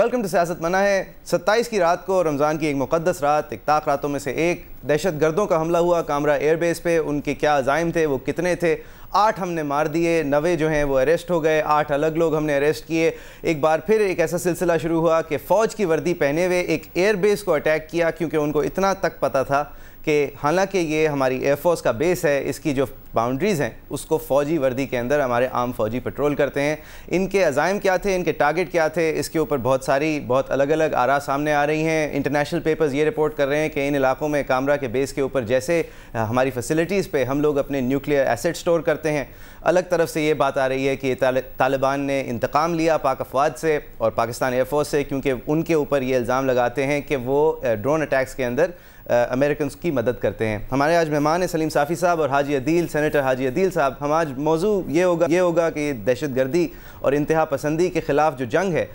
Welcome to सियासत मना है। 27 की रात को रमज़ान की एक मुक़द्दस रात, एक ताक रातों में से एक, दहशत गर्दों का हमला हुआ कामरा एयरबेस पे। उनके क्या अज़ाइम थे, वो कितने थे? 8 हमने मार दिए, 9 जो हैं वो अरेस्ट हो गए, 8 अलग लोग हमने अरेस्ट किए। एक बार फिर एक ऐसा सिलसिला शुरू हुआ कि फ़ौज की वर्दी पहने हुए एक एयरबेस को अटैक किया, क्योंकि उनको इतना तक पता था कि हालांकि ये हमारी एयरफोर्स का बेस है, इसकी जो बाउंड्रीज़ हैं उसको फ़ौजी वर्दी के अंदर हमारे आम फ़ौजी पेट्रोल करते हैं। इनके अज़ाइम क्या थे, इनके टारगेट क्या थे, इसके ऊपर बहुत अलग अलग आरा सामने आ रही हैं। इंटरनेशनल पेपर्स ये रिपोर्ट कर रहे हैं कि इन इलाकों में कामरा के बेस के ऊपर जैसे हमारी फैसिलिटीज़ पे हम लोग अपने न्यूक्लियर एसेट स्टोर करते हैं, अलग तरफ से ये बात आ रही है कि तालिबान ने इंतकाम लिया पाक अफवाज से और पाकिस्तान एयरफोर्स से, क्योंकि उनके ऊपर ये इल्ज़ाम लगाते हैं कि वो ड्रोन अटैक्स के अंदर अमेरिकन की मदद करते हैं। हमारे आज मेहमान हैं सलीम साफ़ी साहब और हाजी अदील, सेनेटर हाजी अदील साहब। हम आज मौजू ये होगा कि दहशत गर्दी और इंतहा पसंदी के ख़िलाफ़ जो जंग है,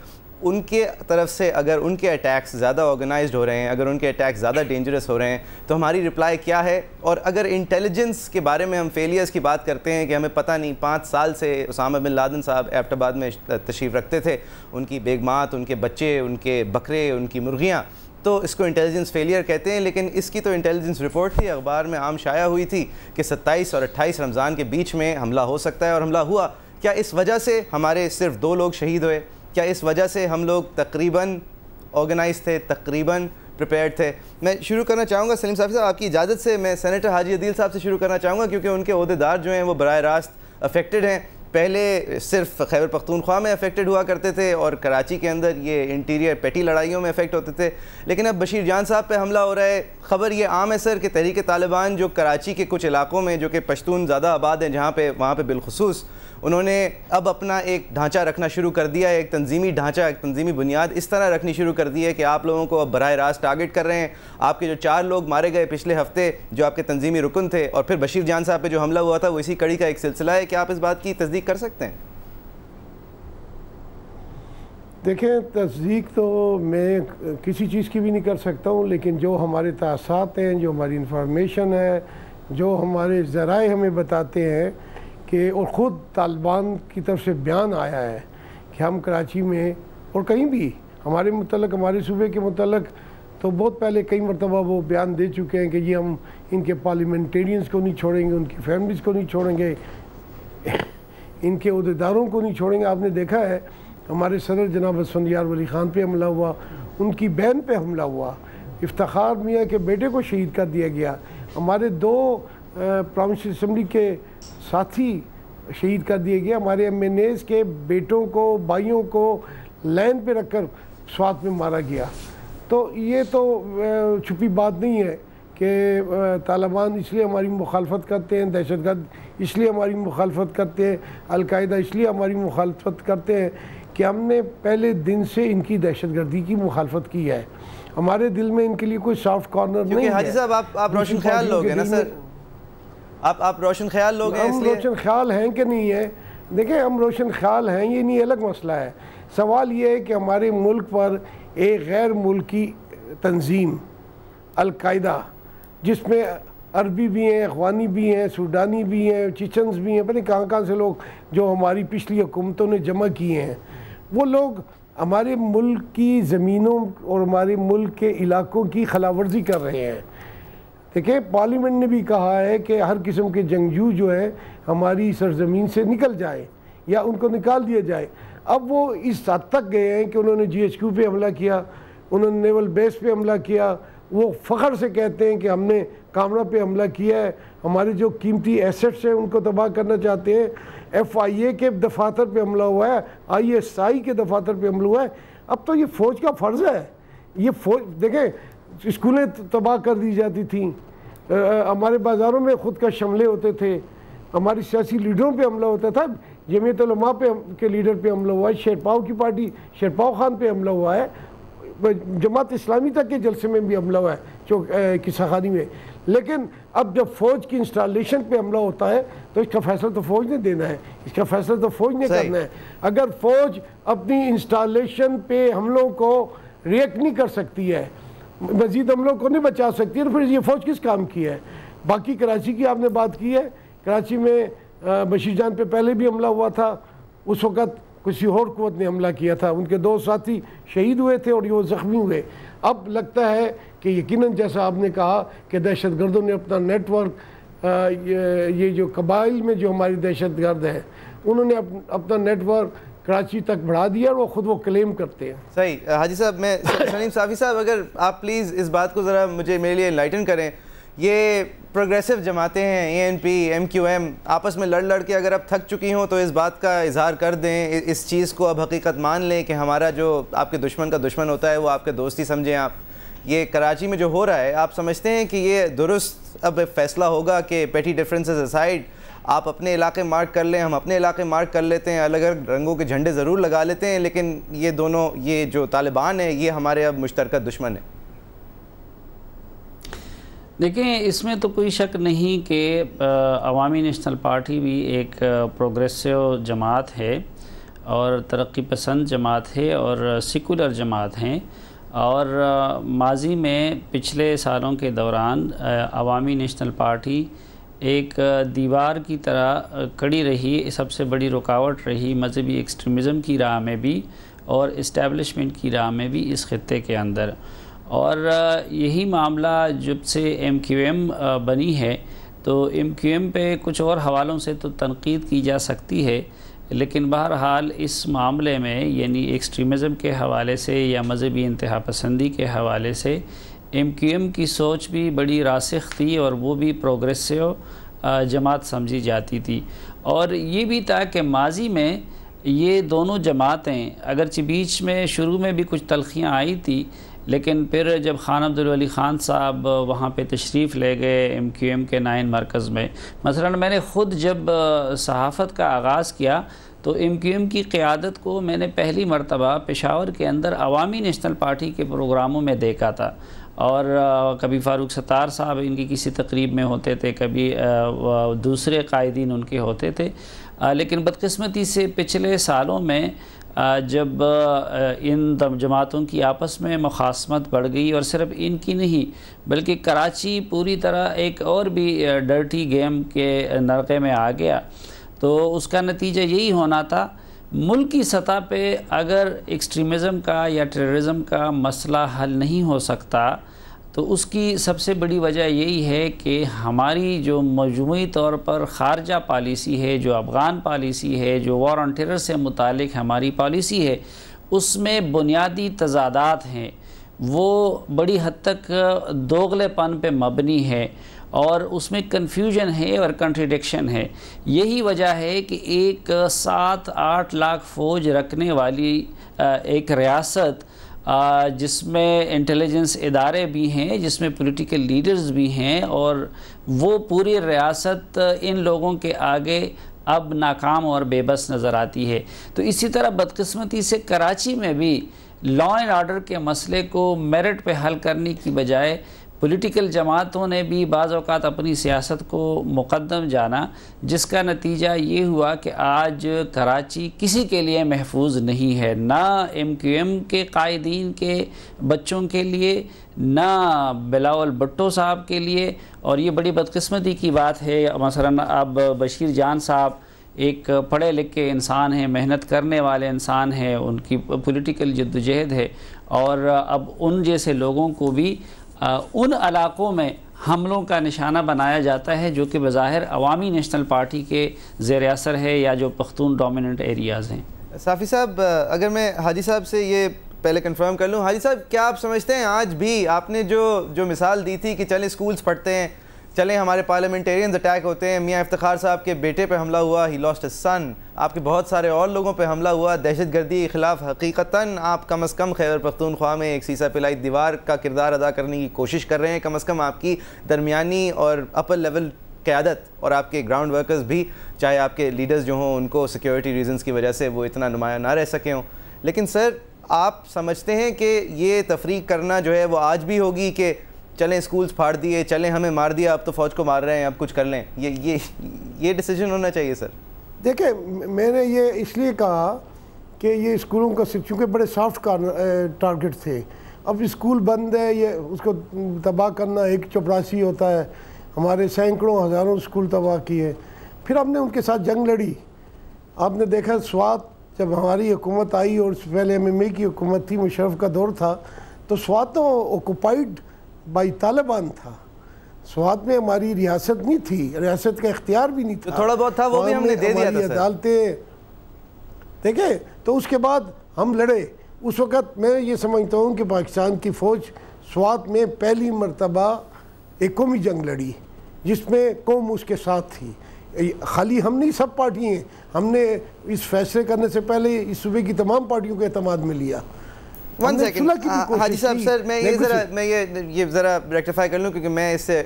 उनके तरफ से अगर उनके अटैक्स ज़्यादा ऑर्गेनाइज्ड हो रहे हैं, अगर उनके अटैक्स ज़्यादा डेंजरस हो रहे हैं, तो हमारी रिप्लाई क्या है? और अगर इंटेलिजेंस के बारे में हम फेलियर्स की बात करते हैं कि हमें पता नहीं, 5 साल से उसामा बिन लादेन साहब एबटाबाद में तशरीफ़ रखते थे, उनकी बेगमात, उनके बच्चे, उनके बकरे, उनकी मुर्गियाँ, तो इसको इंटेलिजेंस फेलियर कहते हैं। लेकिन इसकी तो इंटेलिजेंस रिपोर्ट थी, अखबार में आम शाया हुई थी कि 27 और 28 रमज़ान के बीच में हमला हो सकता है, और हमला हुआ। क्या इस वजह से हमारे सिर्फ 2 लोग शहीद हुए? क्या इस वजह से हम लोग तकरीबन ऑर्गेनाइज थे, तकरीबन प्रिपेयर्ड थे? मैं शुरू करना चाहूँगा सलीम साहब, आपकी इजाज़त से मैं सेनेटर हाजी अदील साहब से शुरू करना चाहूँगा, क्योंकि उनके ओहदेदार जो हैं वो बराह रास्त अफेक्टेड हैं। पहले सिर्फ खैबर पख्तूनख्वा में अफेक्टेड हुआ करते थे और कराची के अंदर ये इंटीरियर पेटी लड़ाइयों में अफेक्ट होते थे, लेकिन अब बशीर जान साहब पे हमला हो रहा है। ख़बर ये आम है सर कि तहरीक तालिबान जो कराची के कुछ इलाकों में, जो कि पश्तून ज़्यादा आबाद हैं वहाँ पे बिलखुसूस उन्होंने अब अपना एक ढांचा रखना शुरू कर दिया है, एक तंजीमी ढांचा, एक तंजीमी बुनियाद इस तरह रखनी शुरू कर दी है कि आप लोगों को अब बराह रास्त टारगेट कर रहे हैं। आपके जो 4 लोग मारे गए पिछले हफ्ते, जो आपके तंजीमी रुकन थे, और फिर बशीर जान साहब पे जो हमला हुआ था, वो इसी कड़ी का एक सिलसिला है। क्या आप इस बात की तस्दीक कर सकते हैं? देखें, तस्दीक तो मैं किसी चीज़ की भी नहीं कर सकता हूँ, लेकिन जो हमारे तासात हैं, जो हमारी इंफॉर्मेशन है, जो हमारे ज़राए हमें बताते हैं कि, और ख़ुद तालिबान की तरफ से बयान आया है कि हम कराची में और कहीं भी हमारे मुतल्लक, हमारे सूबे के मुतल्लक तो बहुत पहले कई मरतबा वो बयान दे चुके हैं कि ये हम इनके पार्लियामेंटेरियंस को नहीं छोड़ेंगे, उनकी फैमिलीज़ को नहीं छोड़ेंगे, इनके अहदेदारों को नहीं छोड़ेंगे। आपने देखा है हमारे सदर जनाब असफंदियार वली ख़ान पे हमला हुआ, उनकी बहन पे हमला हुआ, इफ्तिखार मियाँ के बेटे को शहीद कर दिया गया, हमारे 2 प्रोविंशियल असम्बली के साथी शहीद कर दिए गए, हमारे MNAs के बेटों को, भाइयों को लाइन पे रखकर स्वात में मारा गया। तो ये तो छुपी बात नहीं है कि तालिबान इसलिए हमारी मुखालफत करते हैं, दहशतगर्द इसलिए हमारी मुखालफत करते हैं, अलकायदा इसलिए हमारी मुखालफत करते हैं कि हमने पहले दिन से इनकी दहशतगर्दी की मुखालफत की है। हमारे दिल में इनके लिए कोई सॉफ्ट कॉर्नर नहीं है। हाजी साहब, आप रोशन ख्याल लोग हैं ना सर, आप रोशन ख्याल लोग हैं, हम रोशन ख्याल हैं कि नहीं है? देखें, हम रोशन ख्याल हैं, ये नहीं अलग मसला है। सवाल ये है कि हमारे मुल्क पर एक गैर मुल्की तंजीम अलकायदा, जिसमें अरबी भी हैं, अफ़गानी भी हैं, सूडानी भी हैं, चिचन्स भी हैं, पता नहीं कहाँ से लोग जो हमारी पिछली हुकूमतों ने जमा किए हैं, वो लोग हमारे मुल्क की ज़मीनों और हमारे मुल्क के इलाकों की खिलाफवर्जी कर रहे हैं। देखिए, पार्लियामेंट ने भी कहा है कि हर किस्म के जंगजू जो है हमारी सरजमीन से निकल जाए या उनको निकाल दिया जाए। अब वो इस हद तक गए हैं कि उन्होंने GHQ पे हमला किया, उन्होंने नेवल बेस पे हमला किया, वो फ़ख्र से कहते हैं कि हमने कामरा पे हमला किया है, हमारे जो कीमती एसेट्स हैं उनको तबाह करना चाहते हैं। FIA के दफातर पे हमला हुआ है, ISI के दफातर पे हमला हुआ है। अब तो ये फ़ौज का फ़र्ज़ है। ये फ़ौज, देखें, स्कूलें तबाह कर दी जाती थी, हमारे बाज़ारों में ख़ुद का शमले होते थे, हमारी सियासी लीडरों पे हमला होता था, जमीयत उलमा पे के लीडर पे हमला हुआ है, शेरपाव की पार्टी शेरपाव खान पे हमला हुआ है, जमात इस्लामी तक के जलसे में भी हमला हुआ है किस्साखानी में। लेकिन अब जब फ़ौज की इंस्टॉलेशन पे हमला होता है तो इसका फ़ैसला तो फ़ौज ने देना है, इसका फ़ैसला तो फ़ौज ने करना है। अगर फ़ौज अपनी इंस्टॉलेशन पे हमलों को रिएक्ट नहीं कर सकती है, मज़ीद हमलों को नहीं बचा सकती है, तो फिर ये फ़ौज किस काम की है? बाकी कराची की आपने बात की है, कराची में बशीर जान पे पहले भी हमला हुआ था, उस वक़्त किसी और कुव्वत ने हमला किया था, उनके 2 साथी शहीद हुए थे और ये वो ज़ख्मी हुए। अब लगता है कि यकीनन जैसा आपने कहा कि दहशतगर्दों ने अपना नेटवर्क, ये जो कबाइल में जो हमारी दहशतगर्द है उन्होंने अपना नेटवर्क कराची तक बढ़ा दिया और वो क्लेम करते हैं। सही। हाजी साहब, मैं सलीम साफ़ी साहब, अगर आप प्लीज़ इस बात को ज़रा मेरे लिए इनलाइटन करें। ये प्रोग्रेसिव जमातें हैं, ANP, MQM, आपस में लड़ के अगर अब थक चुकी हों तो इस बात का इजहार कर दें, इस चीज़ को अब हकीकत मान लें कि हमारा जो आपके दुश्मन का दुश्मन होता है वो आपके दोस्त ही समझें आप। ये कराची में जो हो रहा है, आप समझते हैं कि ये दुरुस्त अब फैसला होगा कि पेटी डिफरेंसेस असाइड आप अपने इलाके मार्क कर लें, हम अपने इलाके मार्क कर लेते हैं, अलग अलग रंगों के झंडे ज़रूर लगा लेते हैं, लेकिन ये दोनों, ये जो तालिबान है ये हमारे अब मुश्तरका दुश्मन है? देखें, इसमें तो कोई शक नहीं कि अवामी नेशनल पार्टी भी एक प्रोग्रेसिव जमात है और तरक्की पसंद जमात है और सेकुलर जमात हैं। और माजी में पिछले सालों के दौरान अवामी नेशनल पार्टी एक दीवार की तरह खड़ी रही, सबसे बड़ी रुकावट रही मजहबी एक्सट्रीमिज़म की राह में भी और इस्टेब्लिशमेंट की राह में भी इस खित्ते के अंदर। और यही मामला जब से MQM बनी है तो MQM पे कुछ और हवालों से तो तनकीद की जा सकती है, लेकिन बहरहाल इस मामले में यानी एक्सट्रीमिज़म के हवाले से या मजहबी इंतहा पसंदी के हवाले से MQM की सोच भी बड़ी रासिख थी और वो भी प्रोग्रेसिव जमात समझी जाती थी। और ये भी था कि माजी में ये दोनों जमातें, अगरचे बीच में शुरू में भी कुछ तलखियाँ आई थी, लेकिन फिर जब खान अब्दुल वली ख़ान साहब वहाँ पे तशरीफ़ ले गए MQM के 9 मरकज़ में, मसलन मैंने ख़ुद जब सहाफ़त का आगाज़ किया तो MQM की क़ियादत को मैंने पहली मरतबा पेशावर के अंदर अवामी नेशनल पार्टी के प्रोग्रामों में देखा था। और कभी फ़ारूक सत्तार साहब इनकी किसी तकरीब में होते थे, कभी दूसरे कायदीन उनके होते थे। लेकिन बदकिस्मती से पिछले सालों में जब इन जमातों की आपस में मुखासमत बढ़ गई और सिर्फ इनकी नहीं बल्कि कराची पूरी तरह एक और भी डर्टी गेम के नरक़े में आ गया, तो उसका नतीजा यही होना था। मुल्क की सतह पे अगर एक्सट्रीमिज़म का या टेररिज़म का मसला हल नहीं हो सकता तो उसकी सबसे बड़ी वजह यही है कि हमारी जो मजमूई तौर पर ख़ारजा पॉलिसी है, जो अफ़गान पॉलिसी है, जो वॉर ऑन टेरर से मुतालिक हमारी पॉलिसी है, उसमें बुनियादी तज़ादात हैं, वो बड़ी हद तक दोगलेपन पे मबनी है और उसमें कन्फ्यूजन है और कंट्रडिक्शन है। यही वजह है कि एक 7-8 लाख फ़ौज रखने वाली एक रियासत जिसमें इंटेलिजेंस इदारे भी हैं, जिसमें पॉलिटिकल लीडर्स भी हैं, और वो पूरी रियासत इन लोगों के आगे अब नाकाम और बेबस नज़र आती है। तो इसी तरह बदकिस्मती से कराची में भी लॉ एंड ऑर्डर के मसले को मेरिट पे हल करने की बजाय पॉलिटिकल जमातों ने भी बाज़ औक़ात अपनी सियासत को मुक़द्दम जाना, जिसका नतीजा ये हुआ कि आज कराची किसी के लिए महफूज नहीं है, ना MQM के कायदीन के बच्चों के लिए, ना बिलावल भुट्टो साहब के लिए। और ये बड़ी बदकिस्मती की बात है, मसलन अब बशीर जान साहब एक पढ़े लिखे इंसान हैं, मेहनत करने वाले इंसान हैं, उनकी पॉलिटिकल जद्दोजहद है, और अब उन जैसे लोगों को भी उन इलाक़ों में हमलों का निशाना बनाया जाता है जो कि बज़ाहिर अवामी नेशनल पार्टी के ज़ेर असर है या जो पख्तून डोमिनेंट एरियाज़ हैं। साफ़ी साहब, अगर मैं हाजी साहब से ये पहले कंफर्म कर लूँ, हाजी साहब क्या आप समझते हैं आज भी आपने जो मिसाल दी थी कि चलें स्कूल्स पढ़ते हैं, चलें हमारे पार्लियामेंटेरियंस अटैक होते हैं, मियाँ इफ्तिखार साहब के बेटे पे हमला हुआ, ही लॉस्ट हिज सन, आपके बहुत सारे और लोगों पे हमला हुआ, दहशतगर्दी के ख़िलाफ़ हकीकतन आप कम अज़ कम खैबर पख्तूनख्वा में एक सीसा पिलाई दीवार का किरदार अदा करने की कोशिश कर रहे हैं। कम अज़ कम आपकी दरमियानी और अपर लेवल क़यादत और आपके ग्राउंड वर्कर्स भी, चाहे आपके लीडर्स जो हों उनको सिक्योरिटी रीज़न्स की वजह से वो इतना नुमाया ना रह सके हों, लेकिन सर आप समझते हैं कि ये तफरीक करना जो है वो आज भी होगी कि चलें स्कूल्स फाड़ दिए, चलें हमें मार दिया, अब तो फ़ौज को मार रहे हैं, अब कुछ कर लें, ये डिसीजन होना चाहिए सर? देखिए, मैंने ये इसलिए कहा कि ये स्कूलों का चूँकि बड़े सॉफ्ट टारगेट थे, अब स्कूल बंद है, ये उसको तबाह करना एक चपरासी होता है, हमारे सैकड़ों हज़ारों स्कूल तबाह किए, फिर हमने उनके साथ जंग लड़ी। आपने देखा स्वात जब हमारी हुकूमत आई और उससे पहले MMA की हुकूमत थी, मुशर्रफ का दौर था, तो स्वात तो ऑक्युपाइड बाई तालिबान था। स्वात में हमारी रियासत नहीं थी, रियासत का इख्तियार भी नहीं था, तो थोड़ा बहुत था वो भी हमने दे दिया था सर। अदालतें देखे, तो उसके बाद हम लड़े। उस वक़्त मैं ये समझता हूँ कि पाकिस्तान की फ़ौज स्वात में पहली मरतबा एक कौमी जंग लड़ी जिसमें कौम उसके साथ थी। खाली हम नहीं, सब पार्टियाँ, हमने इस फैसले करने से पहले इस सूबे की तमाम पार्टियों के एतमाद में लिया। वन सेकेंड हाजी साहब, सर मैं ये ज़रा रेक्टिफाई कर लूँ क्योंकि मैं इससे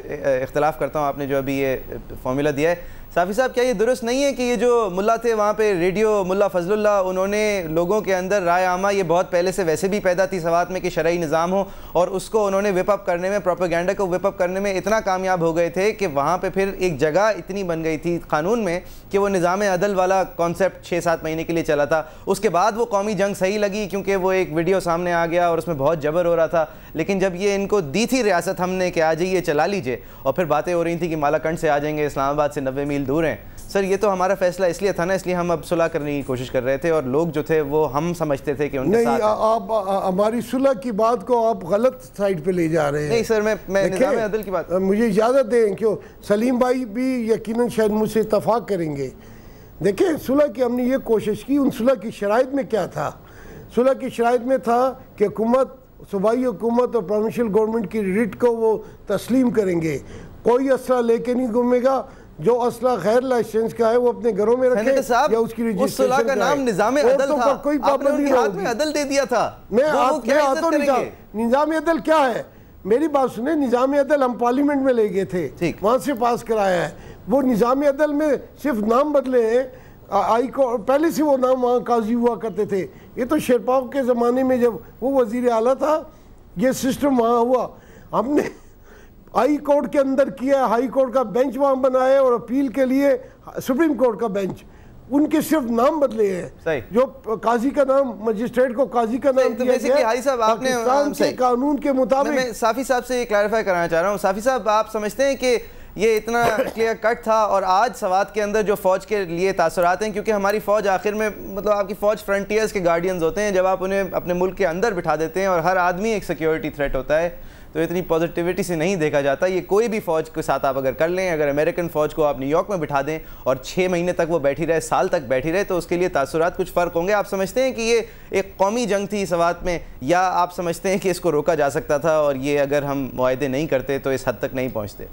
इख्तलाफ करता हूँ। आपने जो अभी ये फॉर्मूला दिया है साफ़ी साहब, क्या ये दुरुस्त नहीं है कि ये जो मुल्ला थे वहाँ पे रेडियो मुल्ला फजलुल्लाह, उन्होंने लोगों के अंदर राय आमा ये बहुत पहले से वैसे भी पैदा थी सवात में कि शरई निज़ाम हो, और उसको उन्होंने विप अप करने में, प्रोपेगेंडा को विप अप करने में इतना कामयाब हो गए थे कि वहाँ पे फिर एक जगह इतनी बन गई थी कानून में कि वो निज़ाम अदल वाला कॉन्सेप्ट 6-7 महीने के लिए चला था। उसके बाद वो कौमी जंग सही लगी क्योंकि वो एक वीडियो सामने आ गया और उसमें बहुत जबर हो रहा था। लेकिन जब ये इनको दी थी रियासत हमने कि आ जाइए चला लीजिए, और फिर बातें हो रही थी कि मालाकंड से आ जाएंगे, इस्लामाबाद से 90 मील दूर हैं। सर ये तो हमारा फैसला इसलिए था ना, इसलिए हम अब सुलह करने की कोशिश कर रहे थे, और लोग जो थे वो हम समझते थे कि उनके साथ आप हमारी सुलह की बात को आप गलत साइड पे ले जा रहे हैं। नहीं सर, मैं निज़ाम अदल की बात, मुझे इजाज़त दें, क्यों सलीम भाई भी यकीनन शायद मुझसे इत्तफाक करेंगे। देखिए, सुलह की हमने ये कोशिश की। उन सुलह की शराइत में क्या था? सुलह की शराइत में था कि हुकूमत, सूबाई हुकूमत और प्रोविंशियल गवर्नमेंट की रिट को वो तस्लीम करेंगे, कोई असला लेके नहीं घूमेगा, जो असला गैर लाइसेंस का है वो अपने घरों में रखे या उसकी रजिस्ट्रेशन का नाम निज़ाम अदल था, कोई पाबंदी हाथ में अदल दे दिया था। निज़ाम अदल क्या है? मेरी बात सुने, निज़ाम अदल हम पार्लियामेंट में ले गए थे, वहाँ से पास कराया है। वो निज़ाम अदल में सिर्फ नाम बदले हैं, आई को पहले से वो नाम वहाँ काजी हुआ करते थे। ये तो शेरपाव के ज़माने में जब वो वज़ीर आला था ये सिस्टम वहाँ हुआ। हमने हाई कोर्ट के अंदर किया, हाई कोर्ट का बेंच वहाँ बनाया और अपील के लिए सुप्रीम कोर्ट का बेंच, उनके सिर्फ नाम बदले हैं। जो काजी का नाम, मजिस्ट्रेट को काजी का नाम दिया गया पाकिस्तान के कानून के मुताबिक। मैं साफ़ी साहब से ये क्लैरिफाई कराना चाह रहा हूँ। साफ़ी साहब, आप समझते हैं कि ये इतना क्लियर कट था, और आज सवात के अंदर जो फ़ौज के लिए तासुरात हैं, क्योंकि हमारी फ़ौज आखिर में, मतलब आपकी फ़ौज फ्रंटियर्स के गार्डियंस होते हैं, जब आप उन्हें अपने मुल्क के अंदर बिठा देते हैं और हर आदमी एक सिक्योरिटी थ्रेट होता है, तो इतनी पॉजिटिविटी से नहीं देखा जाता। ये कोई भी फ़ौज के साथ आप अगर कर लें, अगर अमेरिकन फ़ौज को आप न्यूयॉर्क में बिठा दें और 6 महीने तक वो बैठी रहे, साल तक बैठी रहे, तो उसके लिए तासुरात कुछ फ़र्क होंगे। आप समझते हैं कि ये एक कौमी जंग थी सवात में, या आप समझते हैं कि इसको रोका जा सकता था और ये अगर हम मुआहदे नहीं करते तो इस हद तक नहीं पहुँचते?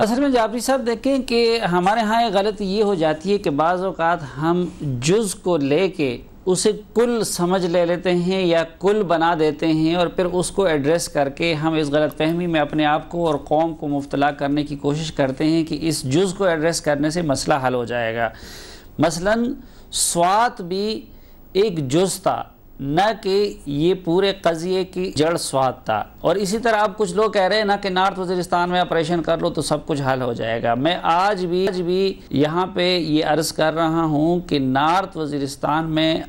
असल में जाफरी साहब देखें कि हमारे यहाँ एक गलती ये हो जाती है कि बाज़ औक़ात हम जुज़ को लेके उसे कुल समझ ले लेते हैं या कुल बना देते हैं, और फिर उसको एड्रेस करके हम इस गलतफहमी में अपने आप को और कौम को मुब्तला करने की कोशिश करते हैं कि इस जुज़ को एड्रेस करने से मसला हल हो जाएगा। मसलन स्वात भी एक जुज़ था, न कि ये पूरे कज़िए की जड़ स्वात था। और इसी तरह अब कुछ लोग कह रहे हैं ना कि नॉर्थ वज़ीरिस्तान में ऑपरेशन कर लो तो सब कुछ हल हो जाएगा। मैं आज भी यहाँ पे ये अर्ज़ कर रहा हूँ कि नॉर्थ वज़ीरिस्तान में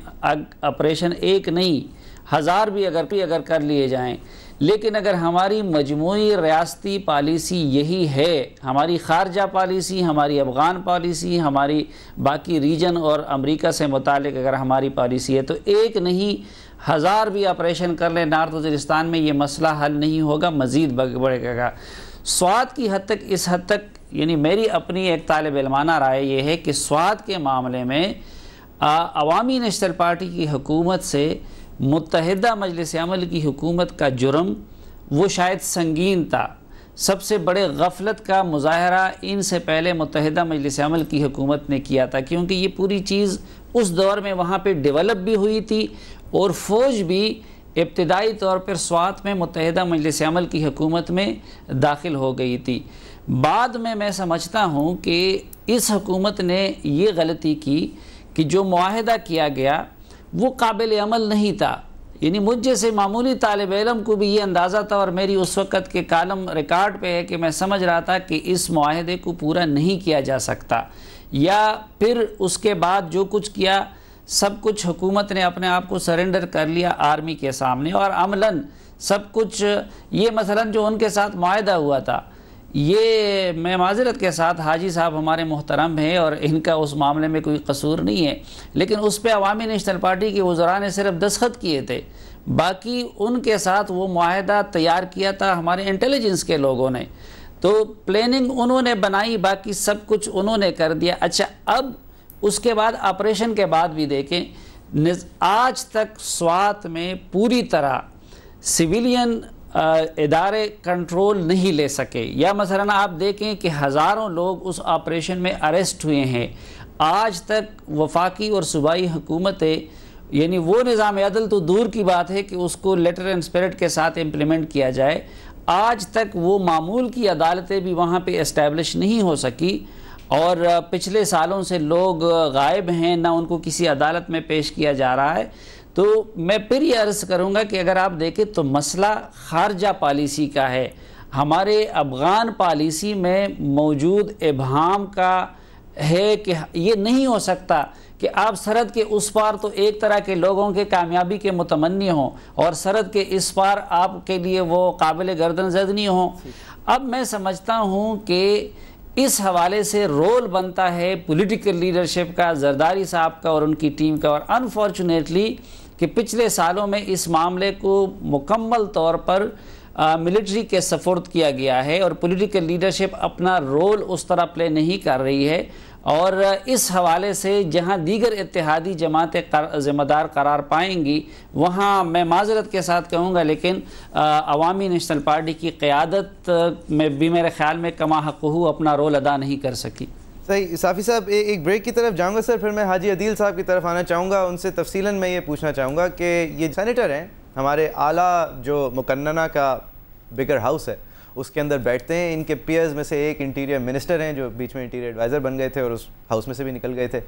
ऑपरेशन एक नहीं 1000 भी अगर कर लिए जाएँ, लेकिन अगर हमारी मजमूई रियासती पॉलिसी यही है, हमारी खारजा पॉलिसी, हमारी अफ़गान पॉलिसी, हमारी बाकी रीजन और अमेरिका से मुतालिक अगर हमारी पॉलिसी है, तो एक नहीं 1000 भी ऑपरेशन कर लें नॉर्थ वज़ीरिस्तान में, ये मसला हल नहीं होगा, मज़ीद बढ़ेगा। स्वात की हद तक, इस हद तक, यानी मेरी अपनी एक तालिब इल्माना राय ये है कि स्वात के मामले में अवामी नेशनल पार्टी की हुकूमत से मुत्तहिदा मजलिस अमल की हुकूमत का जुर्म वो शायद संगीन था। सबसे बड़े गफलत का मुजाहरा इनसे पहले मुत्तहिदा मजलिस अमल की हुकूमत ने किया था, क्योंकि ये पूरी चीज़ उस दौर में वहाँ पे डेवलप भी हुई थी और फ़ौज भी इब्तिदाई तौर पर स्वात में मुत्तहिदा मजलिस अमल की हुकूमत में दाखिल हो गई थी। बाद में मैं समझता हूँ कि इस हुकूमत ने ये गलती की कि जो मुआहदा किया गया वो काबिल अमल नहीं था। यानी मुझ जैसे मामूली तालिब इल्म को भी ये अंदाज़ा था, और मेरी उस वक़्त के कालम रिकॉर्ड पे है कि मैं समझ रहा था कि इस मुआहदे को पूरा नहीं किया जा सकता, या फिर उसके बाद जो कुछ किया सब कुछ हुकूमत ने अपने आप को सरेंडर कर लिया आर्मी के सामने, और अमलन सब कुछ ये मसलन जो उनके साथ मुआहदा हुआ था ये मैं माज़रत के साथ, हाजी साहब हमारे मोहतरम हैं और इनका उस मामले में कोई कसूर नहीं है, लेकिन उस पर अवामी नेशनल पार्टी के वज़रा ने सिर्फ दस्तखत किए थे, बाकी उनके साथ वो मुआहदा तैयार किया था हमारे इंटेलिजेंस के लोगों ने। तो प्लानिंग उन्होंने बनाई, बाकी सब कुछ उन्होंने कर दिया। अच्छा, अब उसके बाद ऑपरेशन के बाद भी देखें, आज तक स्वात में पूरी तरह सिविलियन इदारे कंट्रोल नहीं ले सके, या मसलन आप देखें कि हज़ारों लोग उस ऑपरेशन में अरेस्ट हुए हैं। आज तक वफाकी और सूबाई हुकूमतें, यानी वो निज़ाम अदल तो दूर की बात है कि उसको लेटर एंड स्पिरिट के साथ इम्प्लीमेंट किया जाए, आज तक वो मामूल की अदालतें भी वहाँ पे इस्टेब्लिश नहीं हो सकी, और पिछले सालों से लोग गायब हैं, ना उनको किसी अदालत में पेश किया जा रहा है। तो मैं फिर ये अर्ज़ करूँगा कि अगर आप देखें तो मसला खारजा पॉलिसी का है, हमारे अफ़गान पॉलिसी में मौजूद इबहाम का है कि ये नहीं हो सकता कि आप सरहद के उस पार तो एक तरह के लोगों के कामयाबी के मुतमन्नी हों और सरहद के इस पार आपके लिए वो काबिल गर्दन ज़द नहीं हों। अब मैं समझता हूँ कि इस हवाले से रोल बनता है पॉलिटिकल लीडरशिप का, जरदारी साहब का और उनकी टीम का, और अनफॉर्चुनेटली कि पिछले सालों में इस मामले को मुकम्मल तौर पर मिलिट्री के सपुर्द किया गया है और पॉलिटिकल लीडरशिप अपना रोल उस तरह प्ले नहीं कर रही है। और इस हवाले से जहां दीगर इत्तेहादी जमातें ज़िम्मेदार करार पाएंगी, वहां मैं माज़रत के साथ कहूँगा, लेकिन अवामी नेशनल पार्टी की क़यादत में भी मेरे ख़्याल में कमा हक़हू अपना रोल अदा नहीं कर सकी। सही। साफ़ी साहब, एक ब्रेक की तरफ जाऊँगा सर, फिर मैं हाजी अदील साहब की तरफ आना चाहूँगा। उनसे तफसीलन मैं ये पूछना चाहूँगा कि ये सेनेटर हैं, हमारे आला जो मुकन्नना का बिगर हाउस है उसके अंदर बैठते हैं, इनके पीयर्स में से एक इंटीरियर मिनिस्टर हैं जो बीच में इंटीरियर एडवाइज़र बन गए थे और उस हाउस में से भी निकल गए थे,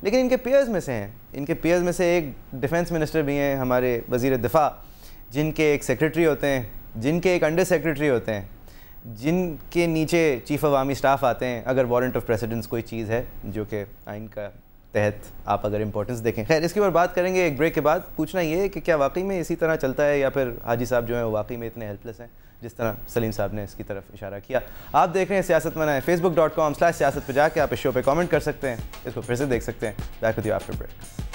लेकिन इनके पीयर्स में से हैं, इनके पीयर्स में से एक डिफेंस मिनिस्टर भी हैं, हमारे वज़ीर दिफा, जिनके एक सेक्रेटरी होते हैं, जिनके एक अंडर सेक्रेटरी होते हैं, जिनके नीचे चीफ़ अवामी स्टाफ आते हैं अगर वारंट ऑफ प्रेसिडेंस कोई चीज़ है जो कि आइन का तहत आप अगर इंपॉर्टेंस देखें। खैर, इसके ऊपर बात करेंगे एक ब्रेक के बाद। पूछना ये है कि क्या वाकई में इसी तरह चलता है या फिर हाजी साहब जो है वो वाकई में इतने हेल्पलेस हैं जिस तरह सलीम साहब ने इसकी तरफ इशारा किया। आप देख रहे हैं सियासत मनाएं। facebook.com/सियासत पर जाके आप इस शो पे कमेंट कर सकते हैं, इसको फिर से देख सकते हैं। Back with you after break.